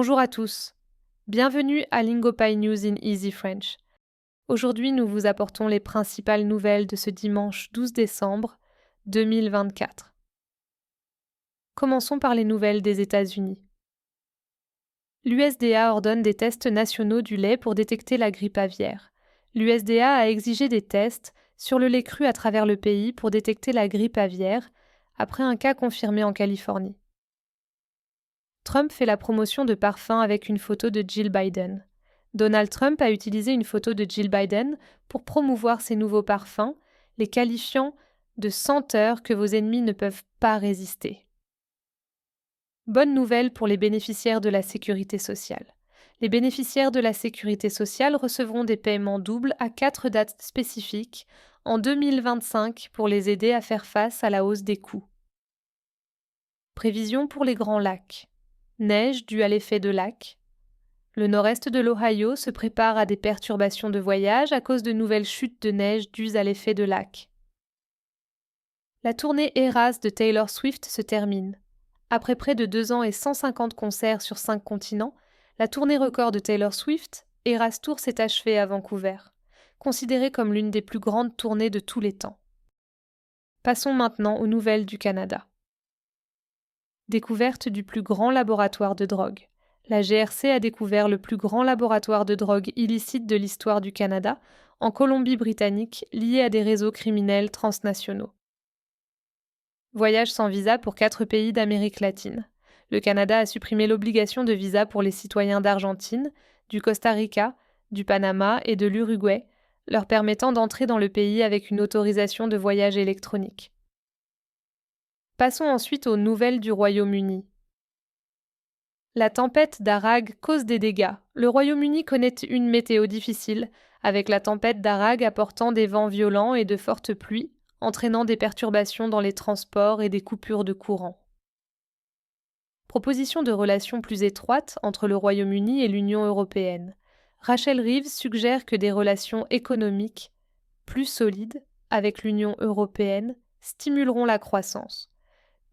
Bonjour à tous. Bienvenue à LingoPie News in Easy French. Aujourd'hui, nous vous apportons les principales nouvelles de ce dimanche 12 décembre 2024. Commençons par les nouvelles des États-Unis. L'USDA ordonne des tests nationaux du lait pour détecter la grippe aviaire. L'USDA a exigé des tests sur le lait cru à travers le pays pour détecter la grippe aviaire, après un cas confirmé en Californie. Trump fait la promotion de parfums avec une photo de Jill Biden. Donald Trump a utilisé une photo de Jill Biden pour promouvoir ses nouveaux parfums, les qualifiant de senteurs que vos ennemis ne peuvent pas résister. Bonne nouvelle pour les bénéficiaires de la sécurité sociale. Les bénéficiaires de la sécurité sociale recevront des paiements doubles à 4 dates spécifiques en 2025 pour les aider à faire face à la hausse des coûts. Prévision pour les Grands Lacs. Neige due à l'effet de lac. Le nord-est de l'Ohio se prépare à des perturbations de voyage à cause de nouvelles chutes de neige dues à l'effet de lac. La tournée Eras de Taylor Swift se termine. Après près de 2 ans et 150 concerts sur 5 continents, la tournée record de Taylor Swift, Eras Tour, s'est achevée à Vancouver, considérée comme l'une des plus grandes tournées de tous les temps. Passons maintenant aux nouvelles du Canada. Découverte du plus grand laboratoire de drogue. La GRC a découvert le plus grand laboratoire de drogue illicite de l'histoire du Canada, en Colombie-Britannique, lié à des réseaux criminels transnationaux. Voyage sans visa pour 4 pays d'Amérique latine. Le Canada a supprimé l'obligation de visa pour les citoyens d'Argentine, du Costa Rica, du Panama et de l'Uruguay, leur permettant d'entrer dans le pays avec une autorisation de voyage électronique. Passons ensuite aux nouvelles du Royaume-Uni. La tempête Darag cause des dégâts. Le Royaume-Uni connaît une météo difficile, avec la tempête Darag apportant des vents violents et de fortes pluies, entraînant des perturbations dans les transports et des coupures de courant. Proposition de relations plus étroites entre le Royaume-Uni et l'Union européenne. Rachel Reeves suggère que des relations économiques plus solides avec l'Union européenne stimuleront la croissance,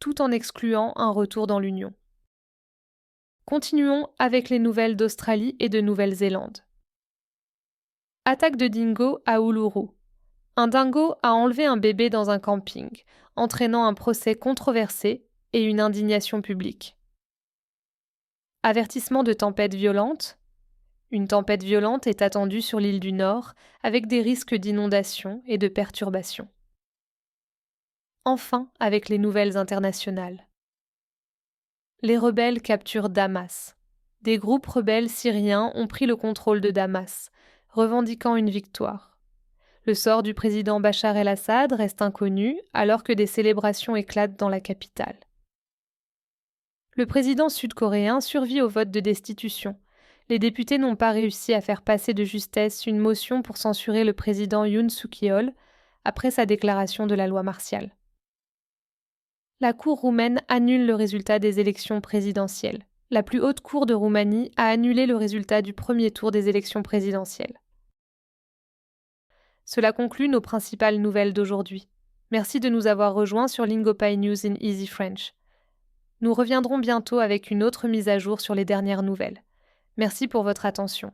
tout en excluant un retour dans l'Union. Continuons avec les nouvelles d'Australie et de Nouvelle-Zélande. Attaque de dingo à Uluru. Un dingo a enlevé un bébé dans un camping, entraînant un procès controversé et une indignation publique. Avertissement de tempête violente. Une tempête violente est attendue sur l'île du Nord, avec des risques d'inondation et de perturbations. Enfin, avec les nouvelles internationales. Les rebelles capturent Damas. Des groupes rebelles syriens ont pris le contrôle de Damas, revendiquant une victoire. Le sort du président Bachar el-Assad reste inconnu alors que des célébrations éclatent dans la capitale. Le président sud-coréen survit au vote de destitution. Les députés n'ont pas réussi à faire passer de justesse une motion pour censurer le président Yoon Suk-yeol après sa déclaration de la loi martiale. La Cour roumaine annule le résultat des élections présidentielles. La plus haute cour de Roumanie a annulé le résultat du premier tour des élections présidentielles. Cela conclut nos principales nouvelles d'aujourd'hui. Merci de nous avoir rejoints sur LingoPie News in Easy French. Nous reviendrons bientôt avec une autre mise à jour sur les dernières nouvelles. Merci pour votre attention.